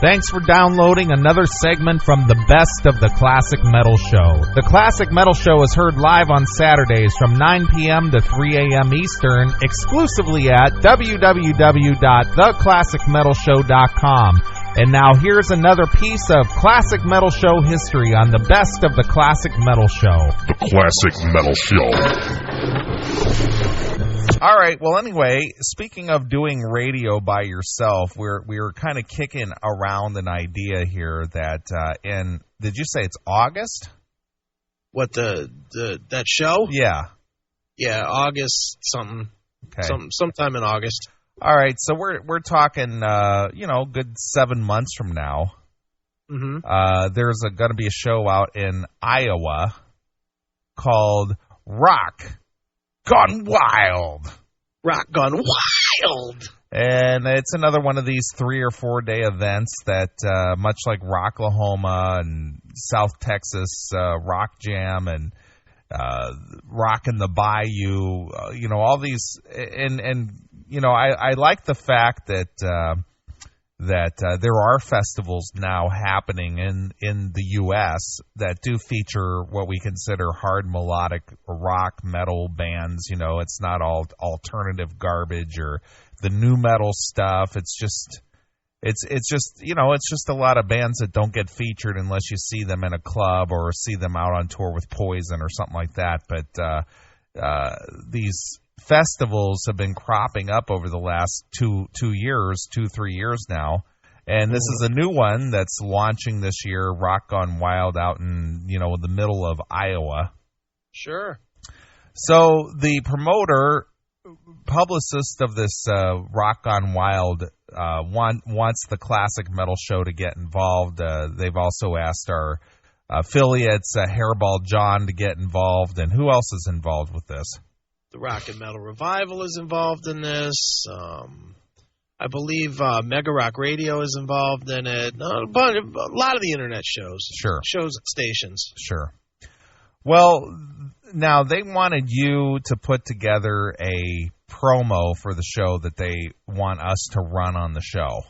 Thanks for downloading another segment from the Best of the Classic Metal Show. The Classic Metal Show is heard live on Saturdays from 9 p.m. to 3 a.m. Eastern, exclusively at www.theclassicmetalshow.com. And now here's another piece of Classic Metal Show history on the Best of the Classic Metal Show. The Classic Metal Show. All right, well, anyway, speaking of doing radio by yourself, we're kind of kicking around an idea here that did you say it's August? What, that show? Yeah. Yeah, August something. Okay. Sometime in August. All right, so we're talking, good 7 months from now. Mm-hmm. There's going to be a show out in Iowa called Rock Gone Wild. Rock Gone Wild. And it's another one of these 3 or 4 day events that, much like Rocklahoma and South Texas Rock Jam and Rock in the Bayou, all these, and I like the fact that there are festivals now happening in the U.S. that do feature what we consider hard melodic rock metal bands. It's not all alternative garbage or the new metal stuff. It's just a lot of bands that don't get featured unless you see them in a club or see them out on tour with Poison or something like that. But these festivals have been cropping up over the last 3 years now, and this is a new one that's launching this year, Rock Gone Wild, out in the middle of Iowa. Sure. So the publicist of this Rock Gone Wild wants the Classic Metal Show to get involved. They've also asked our affiliates, Hairball John, to get involved, and who else is involved with this? The Rock and Metal Revival is involved in this. I believe Mega Rock Radio is involved in it. A lot of the internet shows. Sure. Shows at stations. Sure. Well, now they wanted you to put together a promo for the show that they want us to run on the show.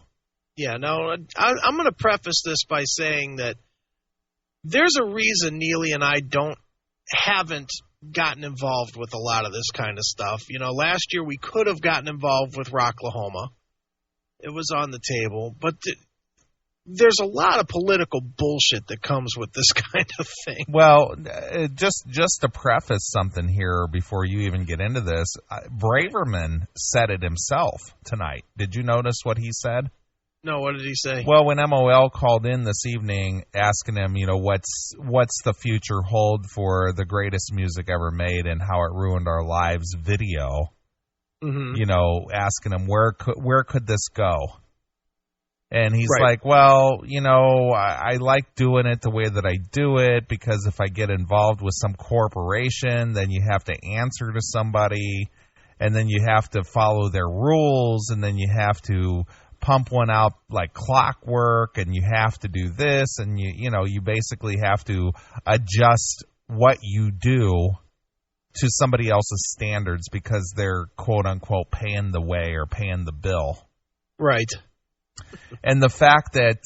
Yeah, no, I'm going to preface this by saying that there's a reason Neeley and I haven't gotten involved with a lot of this kind of stuff. Last year we could have gotten involved with Rocklahoma. It was on the table, but there's a lot of political bullshit that comes with this kind of thing. Well, just to preface something here before you even get into this, Braverman said it himself tonight. Did you notice what he said? No, what did he say? Well, when MOL called in this evening asking him, what's the future hold for the greatest music ever made and how it ruined our lives video, asking him where could this go? And he's like, well, I like doing it the way that I do it because if I get involved with some corporation, then you have to answer to somebody and then you have to follow their rules and then you have to pump one out like clockwork and you have to do this and you basically have to adjust what you do to somebody else's standards because they're quote unquote paying the way or paying the bill. Right. And the fact that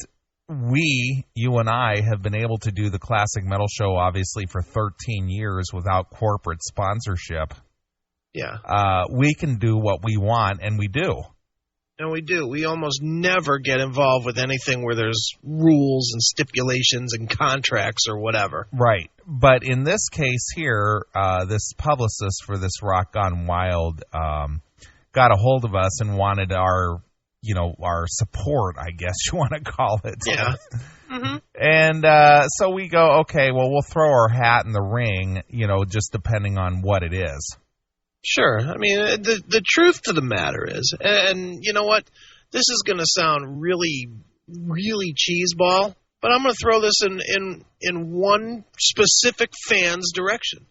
you and I have been able to do the Classic Metal Show obviously for 13 years without corporate sponsorship. Yeah. We can do what we want and we do. And we do. We almost never get involved with anything where there's rules and stipulations and contracts or whatever. Right. But in this case here, this publicist for this Rock Gone Wild got a hold of us and wanted our support, I guess you want to call it. Yeah. Mm-hmm. And so we go, okay, well, we'll throw our hat in the ring, just depending on what it is. Sure. I mean, the truth to the matter is, and you know what? This is going to sound really, really cheeseball, but I'm going to throw this in one specific fan's direction.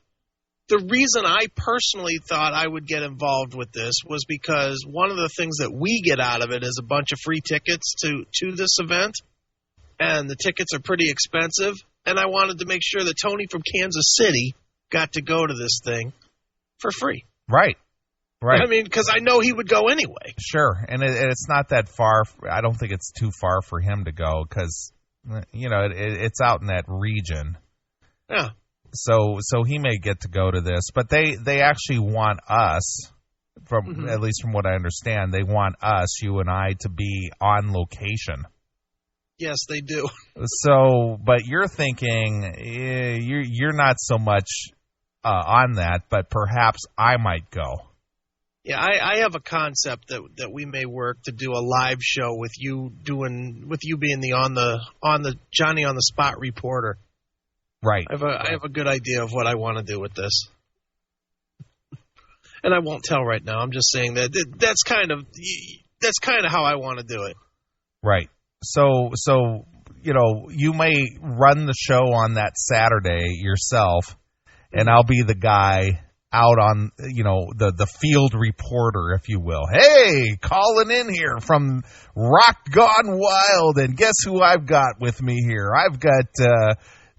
The reason I personally thought I would get involved with this was because one of the things that we get out of it is a bunch of free tickets to this event, and the tickets are pretty expensive, and I wanted to make sure that Tony from Kansas City got to go to this thing for free. Right. Right. I mean, because I know he would go anyway. Sure, and it's not that far. I don't think it's too far for him to go because, it's out in that region. Yeah. So he may get to go to this, but they actually want us, at least from what I understand, they want us, you and I, to be on location. Yes, they do. So, but you're thinking you're not so much on that, but perhaps I might go. Yeah, I have a concept that we may work to do a live show with you being the on the Johnny on the spot reporter. Right. I have a good idea of what I want to do with this, and I won't tell right now. I'm just saying that's kind of how I want to do it. Right. So you may run the show on that Saturday yourself, and I'll be the guy out on, the field reporter, if you will. Hey, calling in here from Rock Gone Wild, and guess who I've got with me here? I've got,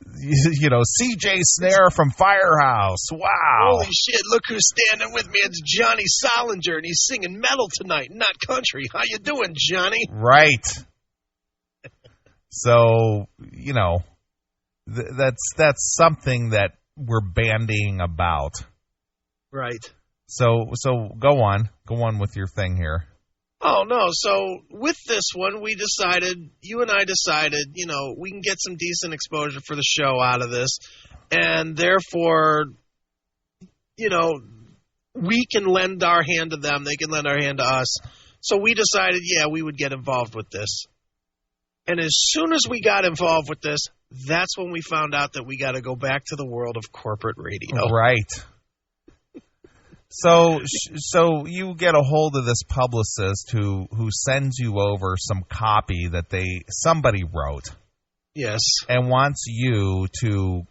CJ Snare from Firehouse. Wow. Holy shit, look who's standing with me. It's Johnny Solinger, and he's singing metal tonight, not country. How you doing, Johnny? Right. So, that's something that we're bandying about. Right. So go on with your thing here. Oh, no. So with this one, you and I decided, we can get some decent exposure for the show out of this. And therefore, we can lend our hand to them. They can lend our hand to us. So we decided, we would get involved with this. And as soon as we got involved with this, that's when we found out that we got to go back to the world of corporate radio. Right. So you get a hold of this publicist who sends you over some copy that somebody wrote. Yes. And wants you to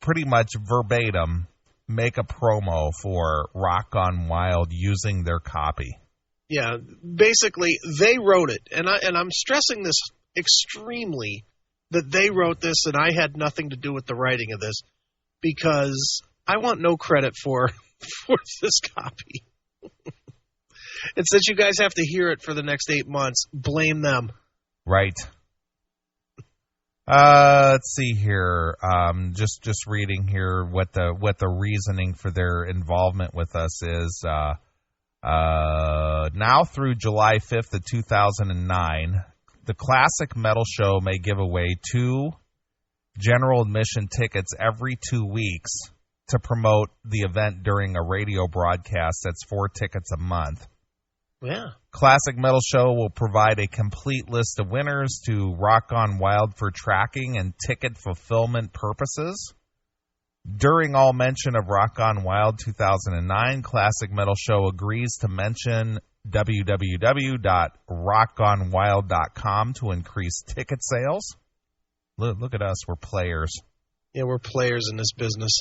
pretty much verbatim make a promo for Rock Gone Wild using their copy. Yeah, basically they wrote it, and I'm stressing this extremely, that they wrote this and I had nothing to do with the writing of this, because I want no credit for this copy. And since you guys have to hear it for the next 8 months, blame them. Right. Let's see here. Just reading here what the reasoning for their involvement with us is. Now through July 5th of 2009, the Classic Metal Show may give away 2 general admission tickets every 2 weeks to promote the event during a radio broadcast. That's 4 tickets a month. Yeah. Classic Metal Show will provide a complete list of winners to Rock Gone Wild for tracking and ticket fulfillment purposes. During all mention of Rock Gone Wild 2009, Classic Metal Show agrees to mention www.rockgonewild.com to increase ticket sales. Look at us, we're players. Yeah, we're players in this business.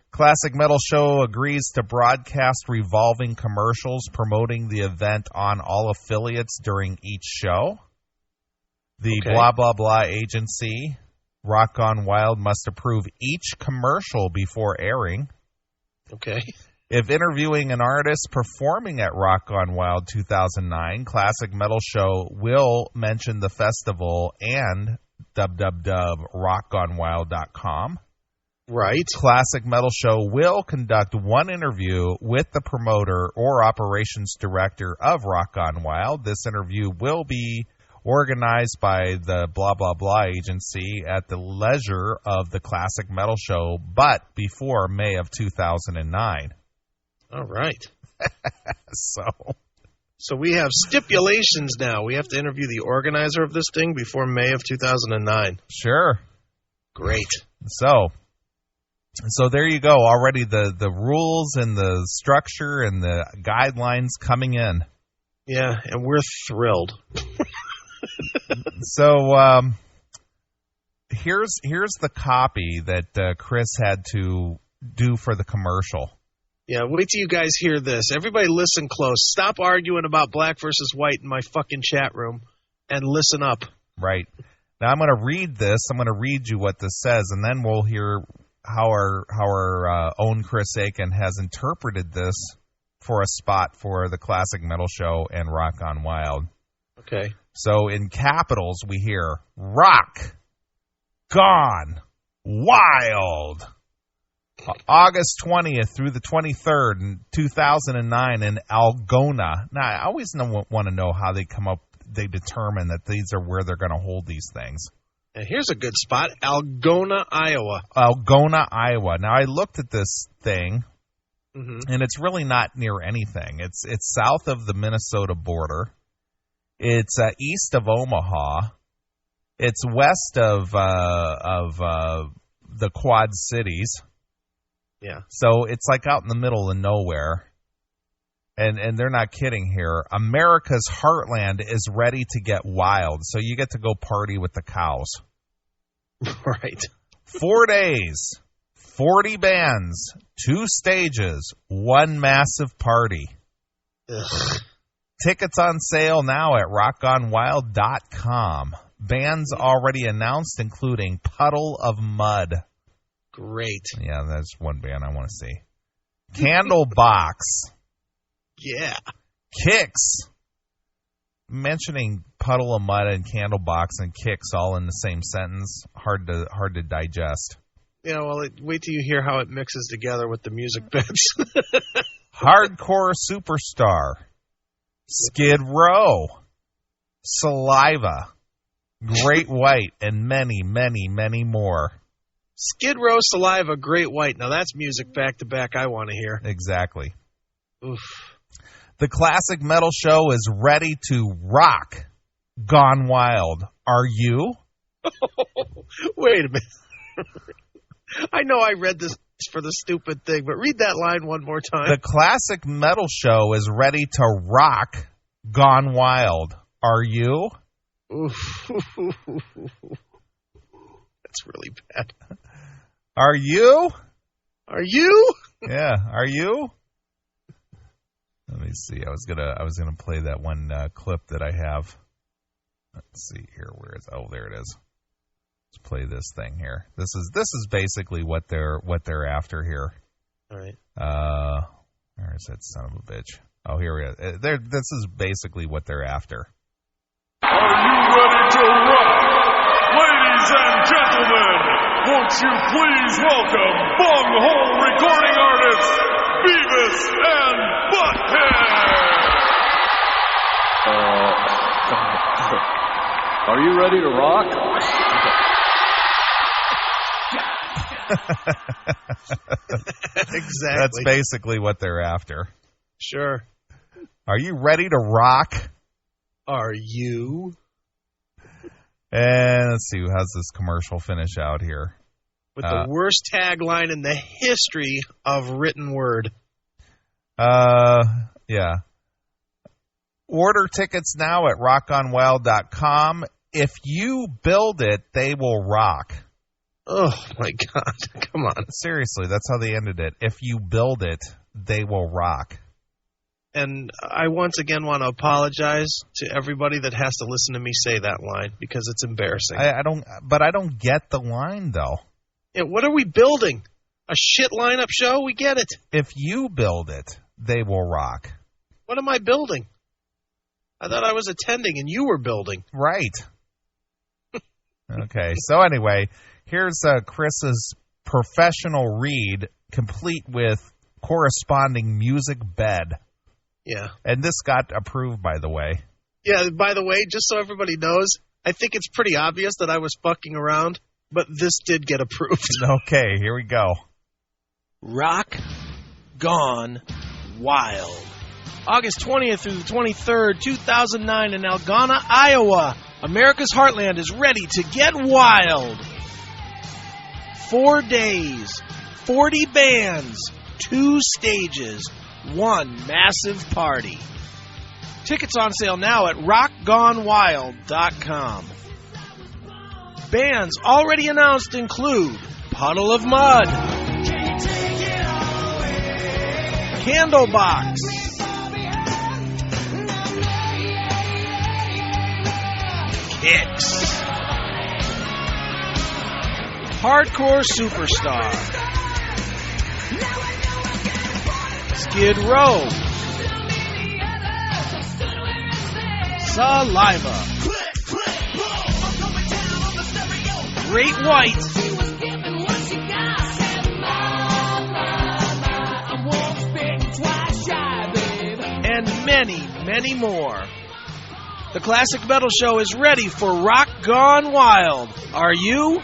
Classic Metal Show agrees to broadcast revolving commercials promoting the event on all affiliates during each show. The blah, blah, blah agency, Rock Gone Wild, must approve each commercial before airing. Okay. If interviewing an artist performing at Rock Gone Wild 2009, Classic Metal Show will mention the festival and www.rockgonewild.com. Right. Classic Metal Show will conduct one interview with the promoter or operations director of Rock Gone Wild. This interview will be organized by the blah, blah, blah agency at the leisure of the Classic Metal Show, but before May of 2009. All right. So we have stipulations now. We have to interview the organizer of this thing before May of 2009. Sure. Great. So there you go. Already the rules and the structure and the guidelines coming in. Yeah, and we're thrilled. So here's the copy that Chris had to do for the commercial. Yeah, wait till you guys hear this. Everybody listen close. Stop arguing about black versus white in my fucking chat room and listen up. Right. Now I'm going to read this. I'm going to read you what this says, and then we'll hear how our own Chris Aiken has interpreted this for a spot for the Classic Metal Show and Rock Gone Wild. Okay. So in capitals, we hear Rock Gone Wild. August 20th through the 23rd in 2009 in Algona. Now, I always want to know how they determine that these are where they're going to hold these things. And here's a good spot, Algona, Iowa. Algona, Iowa. Now, I looked at this thing, and it's really not near anything. It's south of the Minnesota border. It's east of Omaha. It's west of the Quad Cities. Yeah. So it's like out in the middle of nowhere. And they're not kidding here. America's heartland is ready to get wild. So you get to go party with the cows. Right. 4 days, 40 bands, 2 stages, 1 massive party. Ugh. Tickets on sale now at rockgonwild.com. Bands already announced, including Puddle of Mud. Great. Yeah, that's one band I want to see. Candlebox. Yeah. Kicks. Mentioning Puddle of Mud and Candlebox and Kicks all in the same sentence, hard to digest. Yeah, well, wait till you hear how it mixes together with the music bits. Hardcore Superstar. Skid Row. Saliva. Great White, and many, many, many more. Skid Row, Saliva, Great White. Now that's music back to back I want to hear. Exactly. Oof. The Classic Metal Show is ready to rock Gone Wild. Are you? Wait a minute. I know I read this for the stupid thing, but read that line one more time. The Classic Metal Show is ready to rock Gone Wild. Are you? Oof. That's really bad. Are you? Are you? Yeah, are you? Let me see. I was gonna play that one clip that I have. Let's see here. Where is? Oh, there it is. Let's play this thing here. This is basically what they're after here. All right. Where is that son of a bitch? Oh, here we go. This is basically what they're after. Are you ready to rock? Ladies and gentlemen, won't you please welcome Bunghole recording artists, Beavis and Butthead! Are you ready to rock? Exactly. That's basically what they're after. Sure. Are you ready to rock? Are you? And let's see, how's this commercial finish out here? With the worst tagline in the history of written word. Yeah. Order tickets now at rockgonwild.com. If you build it, they will rock. Oh, my God. Come on. Seriously, that's how they ended it. If you build it, they will rock. And I once again want to apologize to everybody that has to listen to me say that line because it's embarrassing. I don't get the line, though. Yeah, what are we building? A shit lineup show? We get it. If you build it, they will rock. What am I building? I thought I was attending and you were building. Right. Okay, so anyway, here's Chris's professional read, complete with corresponding music bed. Yeah. And this got approved, by the way. Yeah, by the way, just so everybody knows, I think it's pretty obvious that I was fucking around, but this did get approved. Okay, here we go. Rock Gone Wild. August 20th through the 23rd, 2009 in Algona, Iowa. America's heartland is ready to get wild. 4 days, 40 bands, 2 stages, 1 massive party. Tickets on sale now at rockgonwild.com. Bands already announced include Puddle of Mud, Candlebox, Kicks, Hardcore Superstar, Skid Row, Saliva. Great White. And many, many more. The Classic Metal Show is ready for Rock Gone Wild. Are you?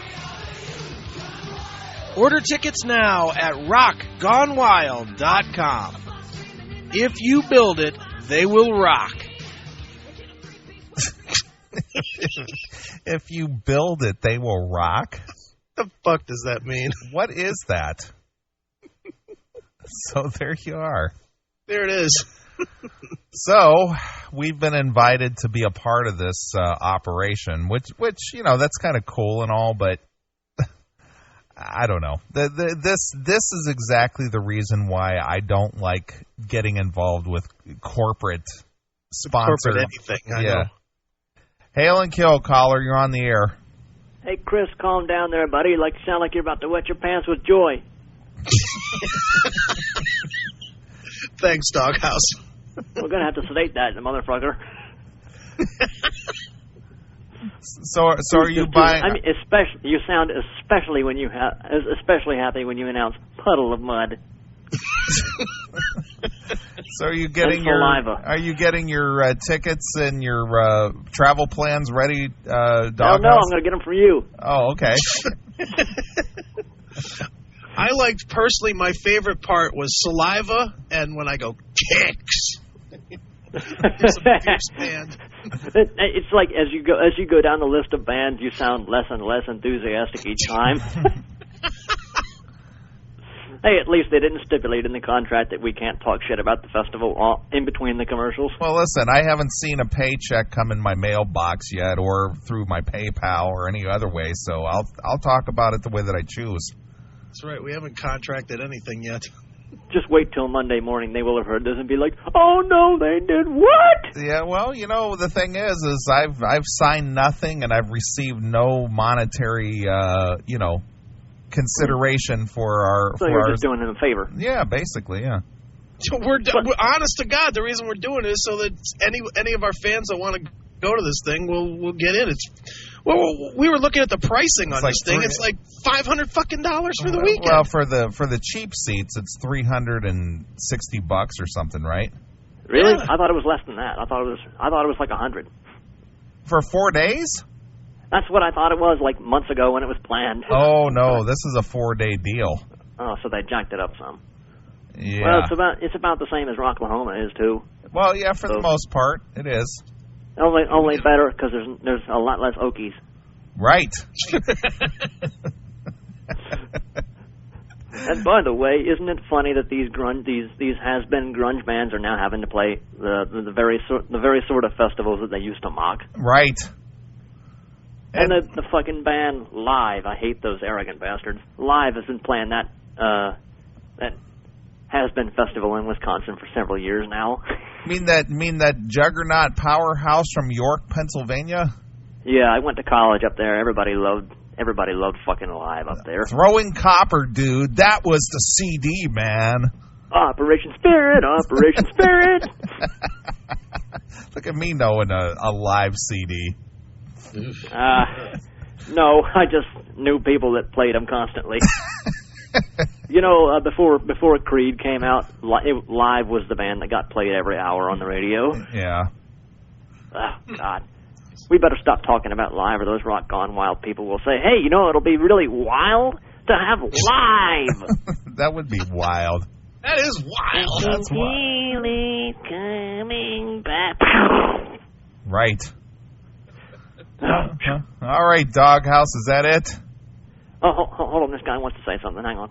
Order tickets now at rockgonewild.com. If you build it, they will rock. If you build it, they will rock? What the fuck does that mean? What is that? So there you are. There it is. So we've been invited to be a part of this operation, which that's kind of cool and all, but I don't know. This is exactly the reason why I don't like getting involved with corporate sponsored anything. I know. Hail and kill, caller. You're on the air. Hey, Chris, calm down there, buddy. You sound like you're about to wet your pants with joy. Thanks, Doghouse. We're going to have to sedate that, motherfucker. So are you buying? I mean, you sound especially happy when you announce puddle of mud. So are you getting your tickets and your travel plans ready, Doghouse? No, I'm going to get them for you. Oh, okay. I liked, personally, my favorite part was Saliva, and when I go, kicks. It's a fierce band. It's like as you go down the list of bands, you sound less and less enthusiastic each time. Hey, at least they didn't stipulate in the contract that we can't talk shit about the festival in between the commercials. Well, listen, I haven't seen a paycheck come in my mailbox yet, or through my PayPal or any other way, so I'll talk about it the way that I choose. That's right. We haven't contracted anything yet. Just wait till Monday morning. They will have heard this and be like, "Oh no, they did what?" Yeah, well, the thing is I've signed nothing and I've received no monetary, consideration for our. So you're just doing them a favor. Yeah, basically, yeah. So we're honest to God. The reason we're doing it is so that any of our fans that want to go to this thing will get in. We were looking at the pricing on this thing. It's like $500 fucking for the weekend. Well, for the cheap seats, it's $360 or something, right? Really? Yeah. I thought it was less than that. I thought it was like $100 for 4 days. That's what I thought it was like months ago when it was planned. Oh no, this is a 4-day deal. Oh, so they jacked it up some. Yeah. Well, it's about the same as Rocklahoma is too. Well, yeah, for the most part, it is. Only better because there's a lot less Okies. Right. And by the way, isn't it funny that these has-been grunge bands are now having to play the very sort of festivals that they used to mock? Right. And the fucking band Live, I hate those arrogant bastards. Live has been playing that has-been festival in Wisconsin for several years now. Mean that juggernaut powerhouse from York, Pennsylvania? Yeah, I went to college up there. Everybody loved fucking Live up there. Throwing Copper, dude. That was the CD, man. Operation Spirit, Operation Spirit. Look at me knowing a Live CD. No, I just knew people that played them constantly. Before Creed came out, Live was the band that got played every hour on the radio. Yeah. Oh, God. We better stop talking about Live or those Rock Gone Wild people will say, hey, it'll be really wild to have Live. That would be wild. That is wild. That's wild. Coming back. Right. All right, Doghouse, is that it? Oh, hold on. This guy wants to say something. Hang on.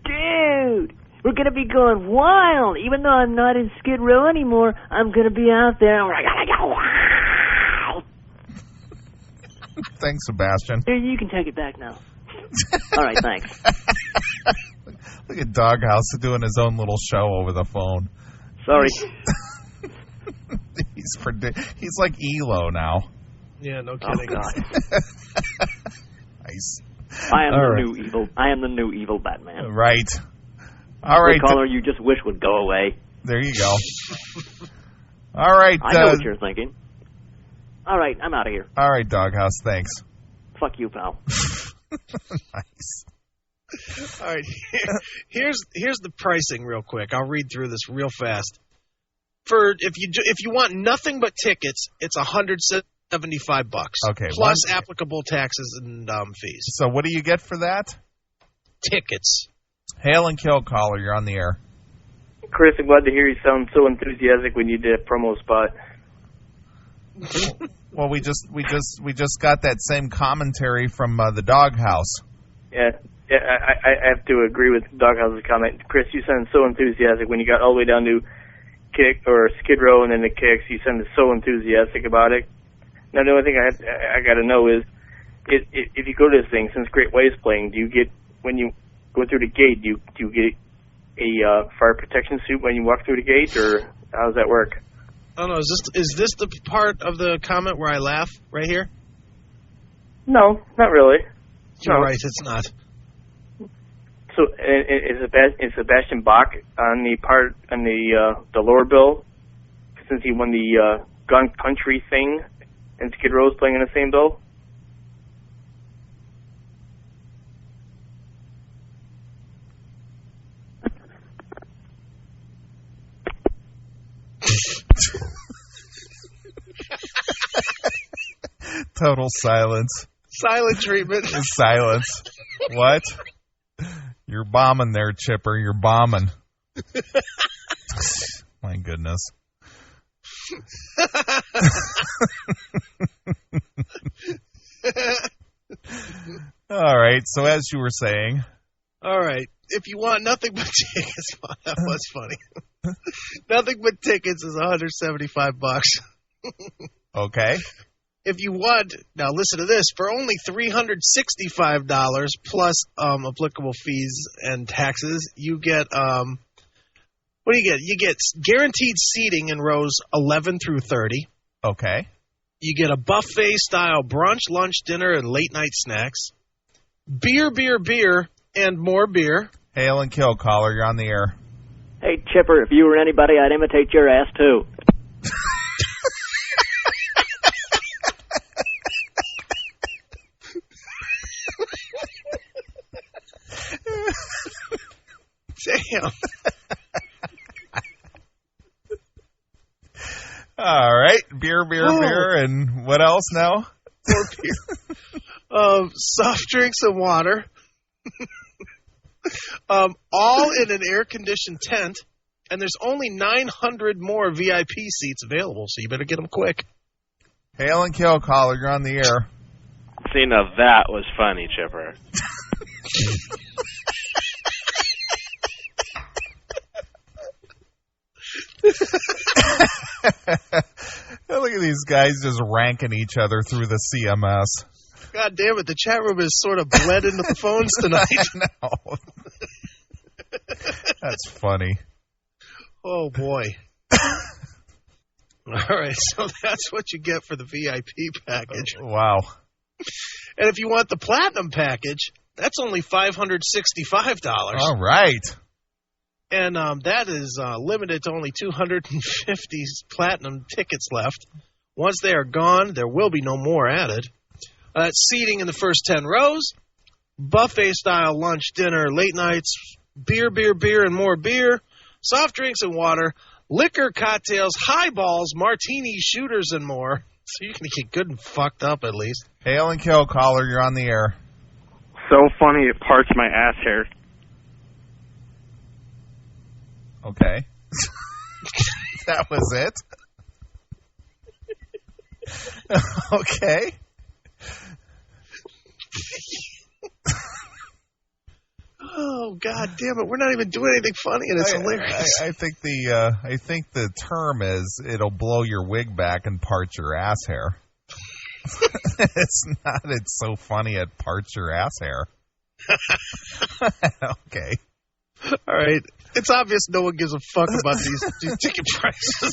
Dude, we're going to be going wild. Even though I'm not in Skid Row anymore, I'm going to be out there and we're going to go wild. Thanks, Sebastian. Here, you can take it back now. All right, thanks. Look at Doghouse doing his own little show over the phone. Sorry. He's like ELO now. Yeah, no kidding. Oh, God. Nice. I am the new evil Batman. Right. All right. The caller you just wish would go away. There you go. All right. I know what you're thinking. All right, I'm out of here. All right, Doghouse, thanks. Fuck you, pal. Nice. All right, here's the pricing real quick. I'll read through this real fast. For if you want nothing but tickets, it's $175. Okay, plus applicable taxes and fees. So what do you get for that? Tickets. Hail and Kill caller, you're on the air. Chris, I'm glad to hear you sound so enthusiastic when you did a promo spot. Well, we just got that same commentary from the Doghouse. Yeah, I have to agree with Doghouse's comment. Chris, you sound so enthusiastic when you got all the way down to kick or Skid Row and then the kicks. You sounded so enthusiastic about it. Now, the only thing I got to know is, if you go to this thing, since Great Way is playing, do you get, when you go through the gate, do you get a fire protection suit when you walk through the gate, or how does that work? I don't know. Is this the part of the comment where I laugh right here? No, not really. You're right. It's not. So is Sebastian Bach on the lower bill, since he won the Gun Country thing, and Skid Row's playing in the same bill? Total silence. Silent treatment. Silence. What? You're bombing there, Chipper. You're bombing. My goodness. All right. So as you were saying. All right. If you want nothing but tickets, that was funny. Nothing but tickets is $175. Okay. If you want, now listen to this, for only $365 plus applicable fees and taxes, you get what do you get? You get guaranteed seating in rows 11 through 30. Okay. You get a buffet style brunch, lunch, dinner, and late night snacks. Beer, and more beer. Hail and Kill caller, you're on the air. Hey, Chipper, if you were anybody, I'd imitate your ass, too. Damn. All right. Beer, and what else now? More beer. Soft drinks and water. All in an air-conditioned tent, and there's only 900 more VIP seats available, so you better get them quick. Hail and Kill caller, you're on the air. See, now that was funny, Chipper. Look at these guys just ranking each other through the CMS. God damn it, the chat room is sort of bled into the phones tonight. I know. That's funny. Oh, boy. All right, so that's what you get for the VIP package. Wow. And if you want the Platinum package, that's only $565. All right. And that is limited to only 250 Platinum tickets left. Once they are gone, there will be no more added. That's seating in the first 10 rows, buffet-style lunch, dinner, late nights, beer, and more beer, soft drinks and water, liquor, cocktails, highballs, martinis, shooters, and more. So you can get good and fucked up at least. Hail and Kill caller, you're on the air. So funny it parts my ass hair. Okay. That was it? Okay. Oh, God damn it. We're not even doing anything funny, and it's hilarious. I think the term is it'll blow your wig back and part your ass hair. It's so funny it parts your ass hair. Okay. All right. It's obvious no one gives a fuck about these ticket prices.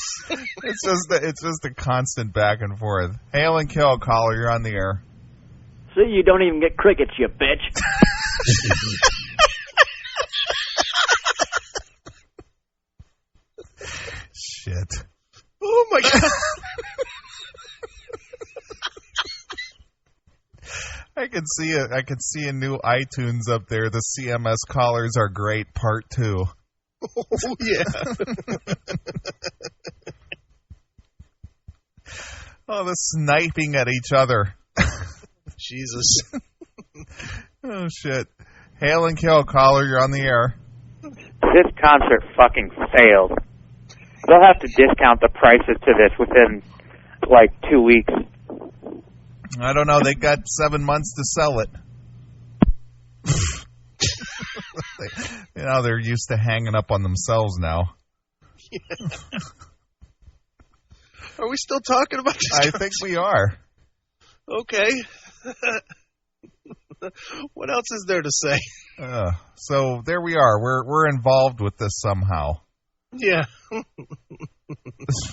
It's just a constant back and forth. Hail and Kill caller, you're on the air. See, you don't even get crickets, you bitch. Shit. Oh, my God. I can see a new iTunes up there. The CMS callers are great, part 2. Oh, yeah. Oh, the sniping at each other. Jesus. Oh, shit. Hail and kill, caller. You're on the air. This concert fucking failed. They'll have to discount the prices to this within, 2 weeks. I don't know. They got 7 months to sell it. They're used to hanging up on themselves now. Yeah. Are we still talking about this? I think we are. Okay. What else is there to say? So there we are. We're involved with this somehow. Yeah.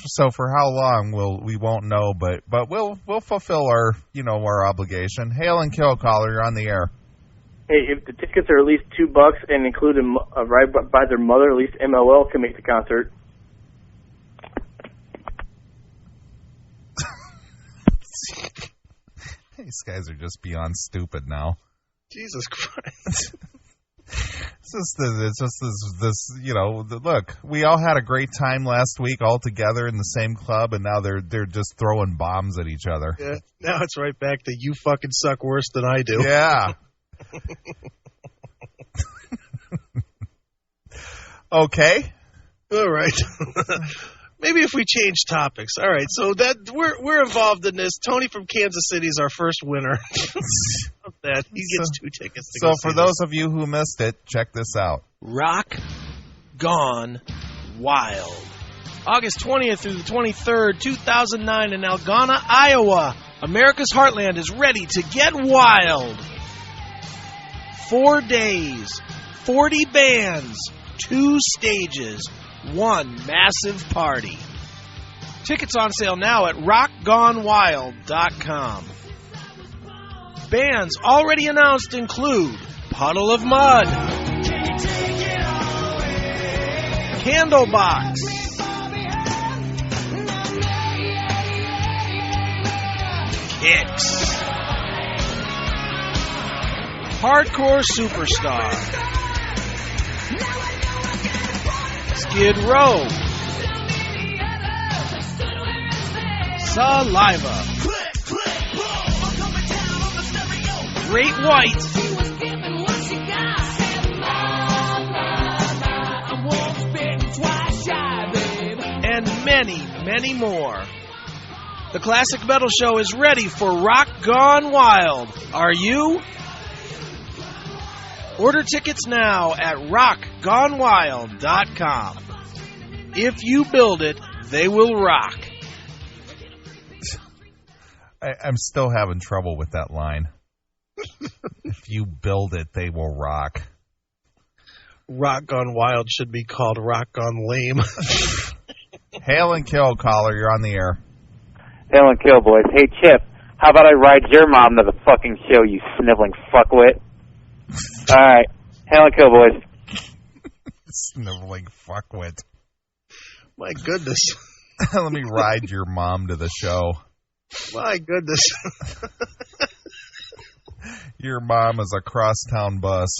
So for how long we won't know, but we'll fulfill our obligation. Hail and kill, caller. You're on the air. Hey, if the tickets are at least $2 and include a ride by their mother, at least MLL can make the concert. These guys are just beyond stupid now. Jesus Christ. It's just this, look, we all had a great time last week all together in the same club, and now they're just throwing bombs at each other. Yeah, now it's right back to you fucking suck worse than I do. Yeah. Okay. All right. Maybe if we change topics. All right. So that we're involved in this. Tony from Kansas City is our first winner. Of that. He gets 2 tickets to go So for those of you who missed it, check this out. Rock Gone Wild. August 20th through the 23rd, 2009 in Algona, Iowa. America's Heartland is ready to get wild. 4 days, 40 bands, 2 stages, 1 massive party. Tickets on sale now at rockgonewild.com. Bands already announced include Puddle of Mud, Candlebox, Kicks, Hardcore Superstar, Skid Row, Saliva, Great White, and many, many more. The Classic Metal Show is ready for Rock Gone Wild. Are you? Order tickets now at rockgonewild.com. If you build it, they will rock. I'm still having trouble with that line. If you build it, they will rock. Rock Gone Wild should be called Rock Gone Lame. Hail and kill, caller. You're on the air. Hail and kill, boys. Hey, Chip, how about I ride your mom to the fucking show, you sniveling fuckwit? All right. Hail and kill, boys. Sniveling fuckwit. My goodness. Let me ride your mom to the show. My goodness. Your mom is a crosstown bus.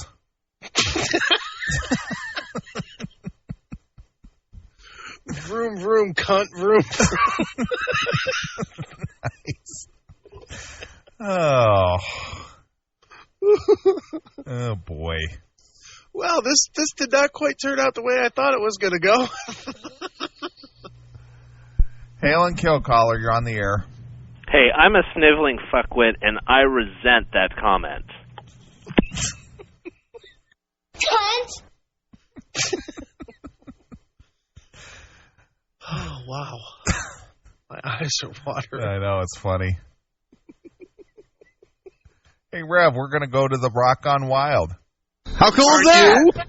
Vroom, vroom, cunt, vroom, vroom. Nice. Oh. Oh, boy. Well, this did not quite turn out the way I thought it was going to go. Hail and kill, caller. You're on the air. Hey, I'm a sniveling fuckwit, and I resent that comment. Cunt! Oh, wow. My eyes are watering. I know, it's funny. Hey, Rev, we're going to go to the Rock Gone Wild. How cool is that?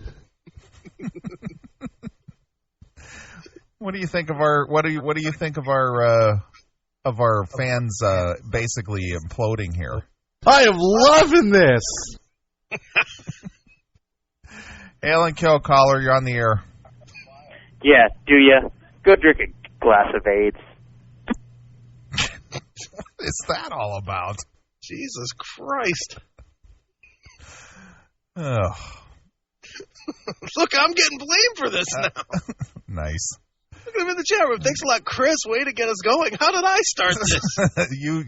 What do you think of our what do you think of our fans basically imploding here? I am loving this. Hail and kill, caller. You're on the air. Yeah, do ya? Go drink glass of AIDS. What is that all about? Jesus Christ. Ugh. Look, I'm getting blamed for this now. Nice. Look at him in the chat room. Thanks a lot, Chris. Way to get us going. How did I start this? You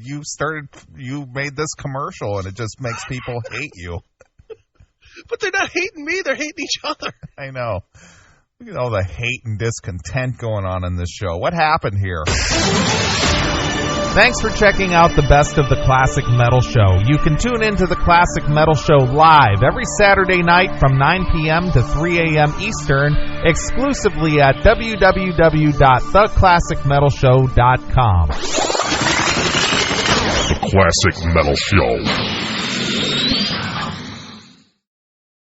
made this commercial, and it just makes people hate you. But they're not hating me. They're hating each other. I know. Look at all the hate and discontent going on in this show. What happened here? Thanks for checking out the Best of the Classic Metal Show. You can tune into the Classic Metal Show live every Saturday night from 9 p.m. to 3 a.m. Eastern, exclusively at www.theclassicmetalshow.com. The Classic Metal Show.